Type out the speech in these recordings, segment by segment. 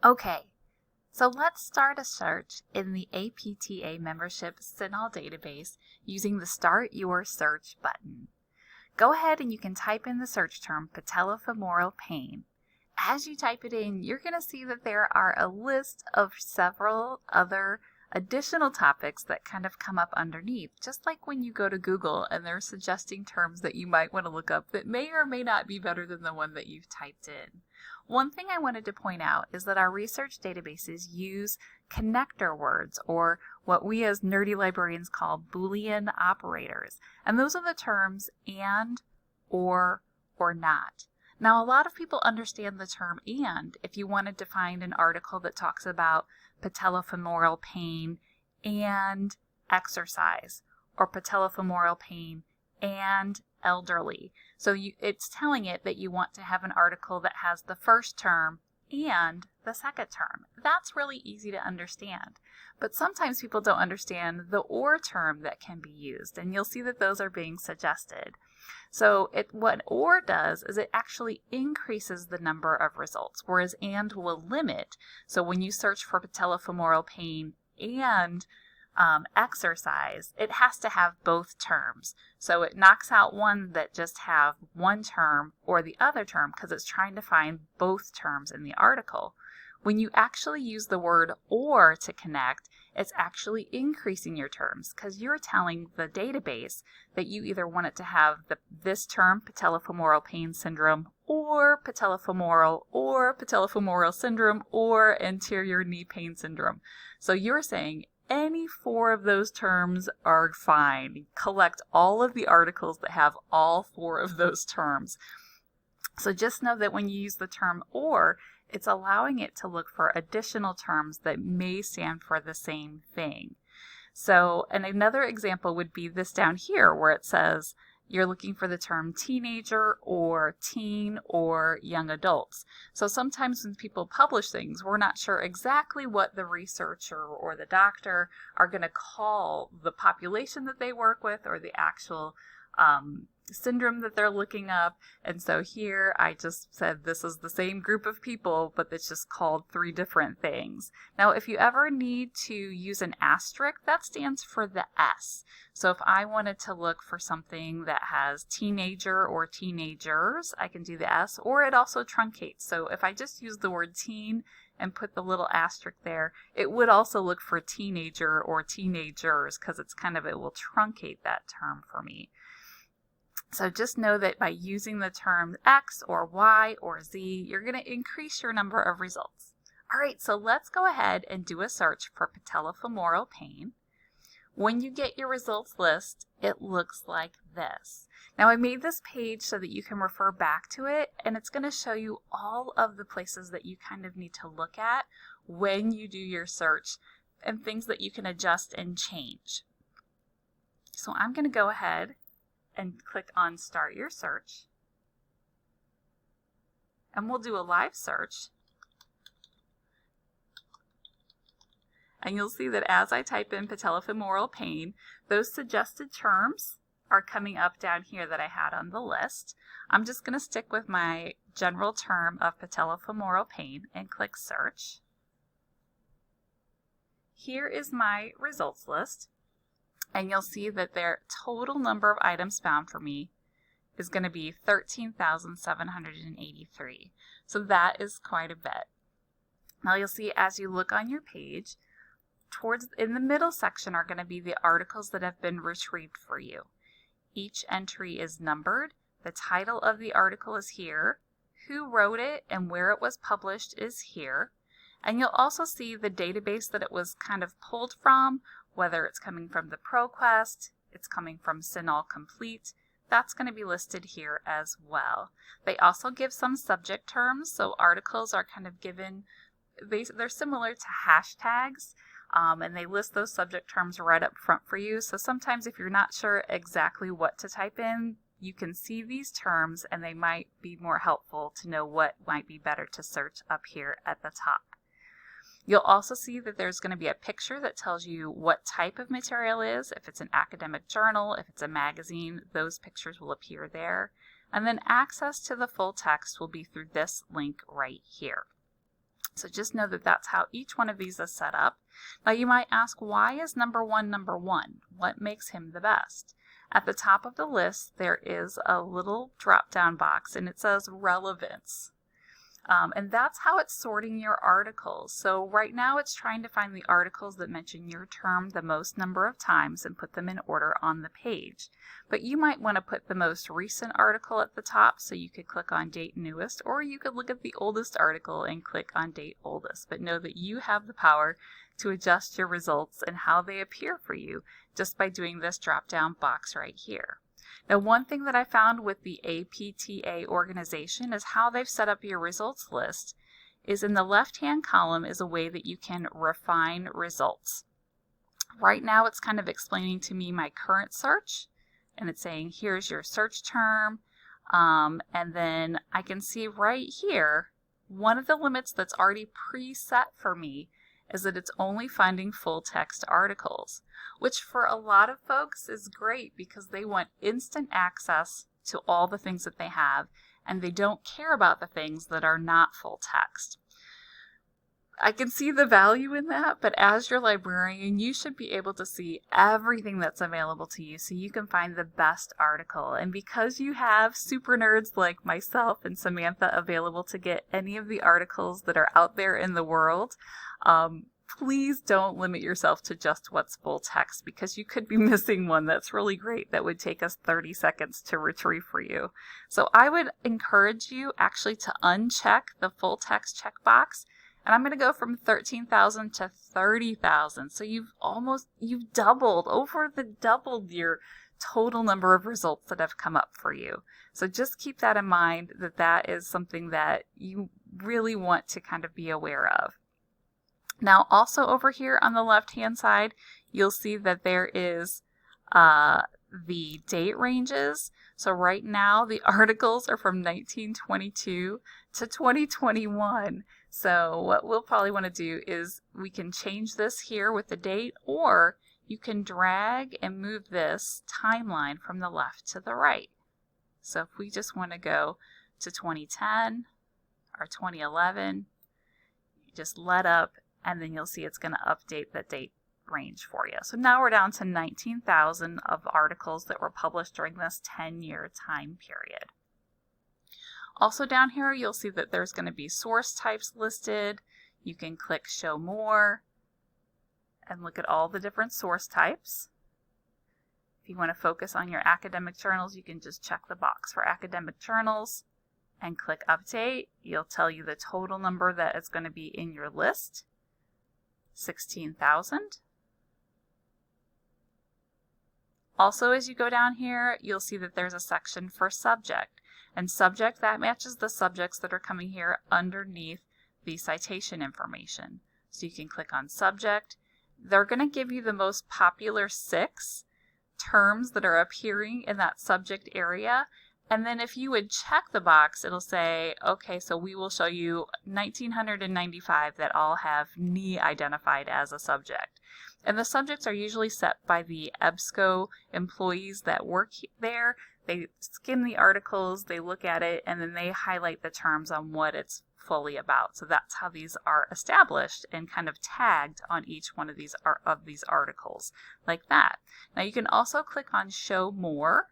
Okay, so let's start a search in the APTA membership CINAHL database using the Start Your Search button. Go ahead and you can type in the search term patellofemoral pain. As you type it in, you're going to see that there are a list of several other additional topics that kind of come up underneath, just like when you go to Google and they're suggesting terms that you might want to look up that may or may not be better than the one that you've typed in. One thing I wanted to point out is that our research databases use connector words, or what we as nerdy librarians call Boolean operators, and those are the terms and, or not. Now, a lot of people understand the term and if you wanted to find an article that talks about patellofemoral pain and exercise, or patellofemoral pain and elderly. So it's telling it that you want to have an article that has the first term and the second term. That's really easy to understand. But sometimes people don't understand the or term that can be used, and you'll see that those are being suggested. So what or does is it actually increases the number of results, whereas and will limit. So when you search for patellofemoral pain and exercise, it has to have both terms. So it knocks out one that just have one term or the other term because it's trying to find both terms in the article. When you actually use the word or to connect, it's actually increasing your terms because you're telling the database that you either want it to have this term, patellofemoral pain syndrome, or patellofemoral syndrome, or anterior knee pain syndrome. So you're saying any four of those terms are fine. Collect all of the articles that have all four of those terms. So just know that when you use the term or, it's allowing it to look for additional terms that may stand for the same thing. So, and another example would be this down here where it says you're looking for the term teenager or teen or young adults. So sometimes when people publish things, we're not sure exactly what the researcher or the doctor are going to call the population that they work with or the actual syndrome that they're looking up. And so here I just said this is the same group of people, but it's just called three different things. Now, if you ever need to use an asterisk, that stands for the S. So if I wanted to look for something that has teenager or teenagers, I can do the S, or it also truncates. So if I just use the word teen and put the little asterisk there, it would also look for teenager or teenagers because it will truncate that term for me. So just know that by using the terms X or Y or Z, you're going to increase your number of results. All right, so let's go ahead and do a search for patellofemoral pain. When you get your results list, it looks like this. Now I made this page so that you can refer back to it, and it's going to show you all of the places that you kind of need to look at when you do your search and things that you can adjust and change. So I'm going to go ahead and click on Start Your Search. And we'll do a live search. And you'll see that as I type in patellofemoral pain, those suggested terms are coming up down here that I had on the list. I'm just going to stick with my general term of patellofemoral pain and click Search. Here is my results list. And you'll see that their total number of items found for me is going to be 13,783. So that is quite a bit. Now you'll see as you look on your page, in the middle section are going to be the articles that have been retrieved for you. Each entry is numbered. The title of the article is here. Who wrote it and where it was published is here. And you'll also see the database that it was kind of pulled from, whether it's coming from the ProQuest, it's coming from CINAHL Complete. That's going to be listed here as well. They also give some subject terms, so articles are kind of given, they're similar to hashtags, and they list those subject terms right up front for you. So sometimes if you're not sure exactly what to type in, you can see these terms and they might be more helpful to know what might be better to search up here at the top. You'll also see that there's going to be a picture that tells you what type of material it is. If it's an academic journal, if it's a magazine, those pictures will appear there. And then access to the full text will be through this link right here. So just know that that's how each one of these is set up. Now you might ask, why is number one? What makes him the best? At the top of the list, there is a little drop-down box and it says relevance. And that's how it's sorting your articles. So right now it's trying to find the articles that mention your term the most number of times and put them in order on the page. But you might want to put the most recent article at the top, so you could click on date newest, or you could look at the oldest article and click on date oldest. But know that you have the power to adjust your results and how they appear for you just by doing this drop-down box right here. Now, one thing that I found with the APTA organization is how they've set up your results list is in the left-hand column is a way that you can refine results. Right now, it's kind of explaining to me my current search, and it's saying, here's your search term, and then I can see right here, one of the limits that's already preset for me is that it's only finding full text articles, which for a lot of folks is great because they want instant access to all the things that they have and they don't care about the things that are not full text. I can see the value in that, but as your librarian, you should be able to see everything that's available to you so you can find the best article. And because you have super nerds like myself and Samantha available to get any of the articles that are out there in the world, please don't limit yourself to just what's full text, because you could be missing one that's really great that would take us 30 seconds to retrieve for you. So I would encourage you actually to uncheck the full text checkbox. And I'm going to go from 13,000 to 30,000. So you've doubled your total number of results that have come up for you. So just keep that in mind, that that is something that you really want to kind of be aware of. Now, also over here on the left-hand side, you'll see that there is the date ranges. So right now, the articles are from 1922 to 2021. So what we'll probably want to do is we can change this here with the date, or you can drag and move this timeline from the left to the right. So if we just want to go to 2010 or 2011, you just let up, and then you'll see it's going to update the date range for you. So now we're down to 19,000 of articles that were published during this 10-year time period. Also down here, you'll see that there's going to be source types listed. You can click Show More and look at all the different source types. If you want to focus on your academic journals, you can just check the box for academic journals and click Update. It'll tell you the total number that is going to be in your list, 16,000. Also, as you go down here, you'll see that there's a section for subject. And subject, that matches the subjects that are coming here underneath the citation information. So you can click on subject. They're going to give you the most popular 6 terms that are appearing in that subject area. And then if you would check the box, it'll say, okay, so we will show you 1,995 that all have knee identified as a subject. And the subjects are usually set by the EBSCO employees that work there. They skim the articles, they look at it, and then they highlight the terms on what it's fully about. So that's how these are established and kind of tagged on each one of these articles, like that. Now you can also click on Show More,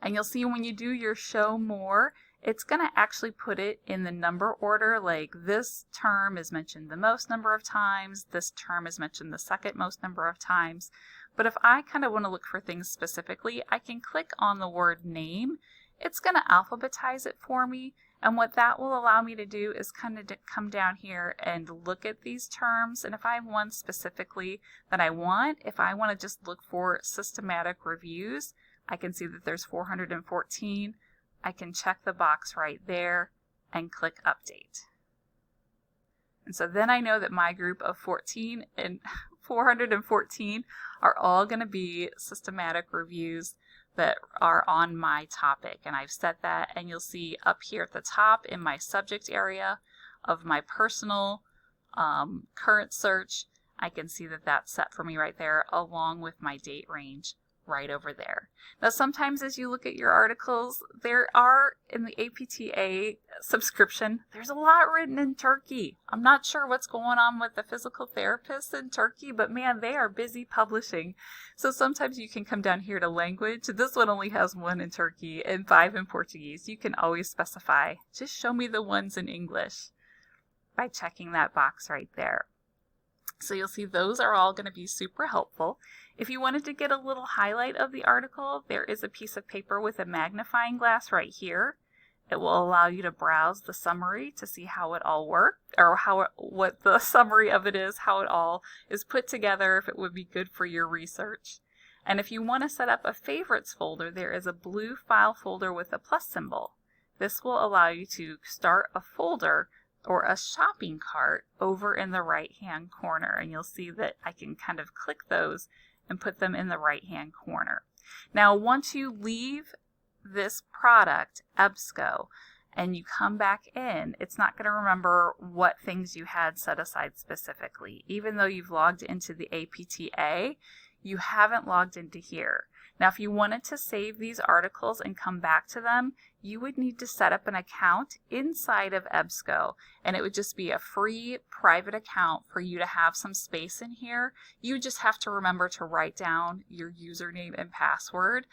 and you'll see when you do your Show More, it's going to actually put it in the number order, like this term is mentioned the most number of times, this term is mentioned the second most number of times. But if I kind of want to look for things specifically, I can click on the word name. It's going to alphabetize it for me. And what that will allow me to do is kind of come down here and look at these terms. And if I have one specifically that I want, if I want to just look for systematic reviews, I can see that there's 414. I can check the box right there and click Update. And so then I know that my group of 14 and 414 are all going to be systematic reviews that are on my topic. And I've set that, and you'll see up here at the top in my subject area of my personal current search, I can see that that's set for me right there along with my date range right over there. Now, sometimes as you look at your articles, there are, in the APTA subscription, there's a lot written in Turkey. I'm not sure what's going on with the physical therapists in Turkey, but man, they are busy publishing. So sometimes you can come down here to language. This one only has 1 in Turkey and 5 in Portuguese. You can always specify, just show me the ones in English by checking that box right there. So you'll see those are all going to be super helpful. If you wanted to get a little highlight of the article, there is a piece of paper with a magnifying glass right here. It will allow you to browse the summary to see how it all works, or what the summary of it is, how it all is put together, if it would be good for your research. And if you want to set up a favorites folder, there is a blue file folder with a plus symbol. This will allow you to start a folder or a shopping cart over in the right hand corner, and you'll see that I can kind of click those and put them in the right hand corner. Now once you leave this product, EBSCO, and you come back in, it's not going to remember what things you had set aside specifically. Even though you've logged into the APTA, you haven't logged into here. Now if you wanted to save these articles and come back to them, you would need to set up an account inside of EBSCO, and it would just be a free private account for you to have some space in here. You just have to remember to write down your username and password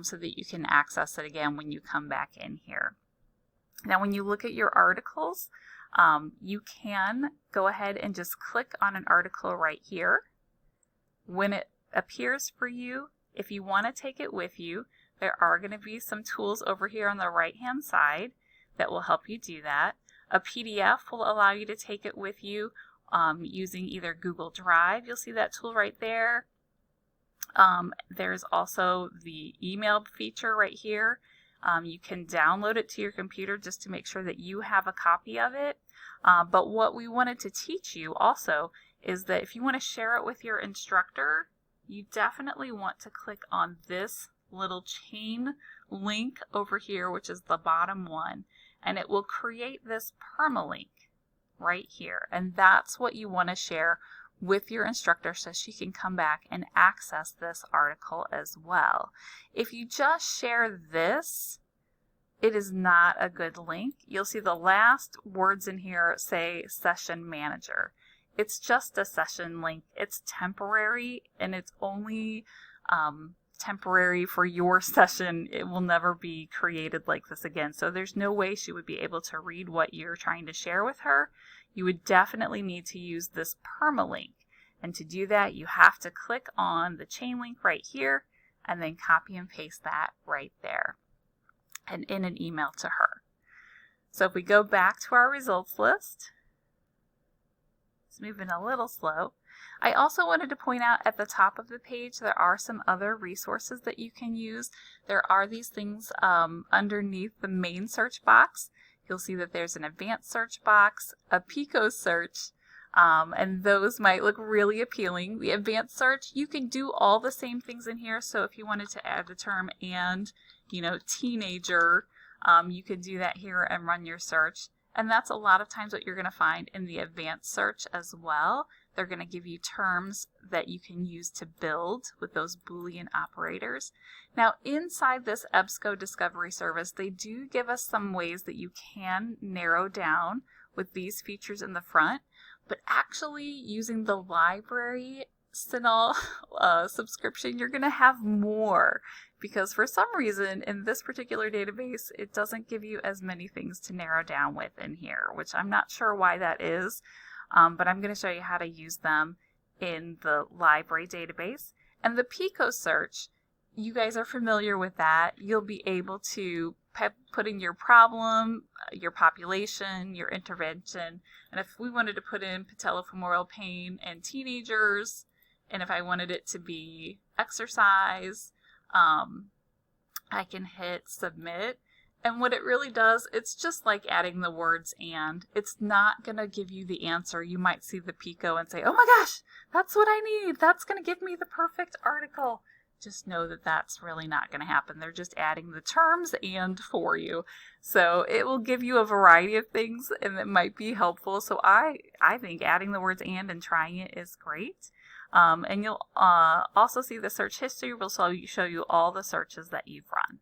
so that you can access it again when you come back in here. Now when you look at your articles, you can go ahead and just click on an article right here. When it appears for you, if you want to take it with you, there are going to be some tools over here on the right hand side that will help you do that. A PDF will allow you to take it with you using either Google Drive. You'll see that tool right there. There's also the email feature right here. You can download it to your computer just to make sure that you have a copy of it. But what we wanted to teach you also is that if you want to share it with your instructor, you definitely want to click on this little chain link over here, which is the bottom one, and it will create this permalink right here. And that's what you want to share with your instructor so she can come back and access this article as well. If you just share this, it is not a good link. You'll see the last words in here say session manager. It's just a session link. It's temporary, and it's only temporary for your session. It will never be created like this again. So there's no way she would be able to read what you're trying to share with her. You would definitely need to use this permalink. And to do that, you have to click on the chain link right here and then copy and paste that right there and in an email to her. So if we go back to our results list, it's moving a little slow. I also wanted to point out at the top of the page there are some other resources that you can use. There are these things underneath the main search box. You'll see that there's an advanced search box, a Pico search, and those might look really appealing. The advanced search, you can do all the same things in here. So if you wanted to add the term and, teenager, you could do that here and run your search. And that's a lot of times what you're going to find in the advanced search as well. They're going to give you terms that you can use to build with those Boolean operators. Now, inside this EBSCO Discovery Service, they do give us some ways that you can narrow down with these features in the front, but actually using the library CINAHL subscription, you're going to have more, because for some reason in this particular database, it doesn't give you as many things to narrow down with in here, which I'm not sure why that is, but I'm going to show you how to use them in the library database. And the Pico search, you guys are familiar with that. You'll be able to put in your problem, your population, your intervention, and if we wanted to put in patellofemoral pain and teenagers, and if I wanted it to be exercise, I can hit submit. And what it really does, it's just like adding the words and. It's not going to give you the answer. You might see the Pico and say, oh my gosh, that's what I need. That's going to give me the perfect article. Just know that that's really not going to happen. They're just adding the terms and for you. So it will give you a variety of things, and it might be helpful. So I think adding the words and trying it is great. And you'll also see the search history will show you all the searches that you've run.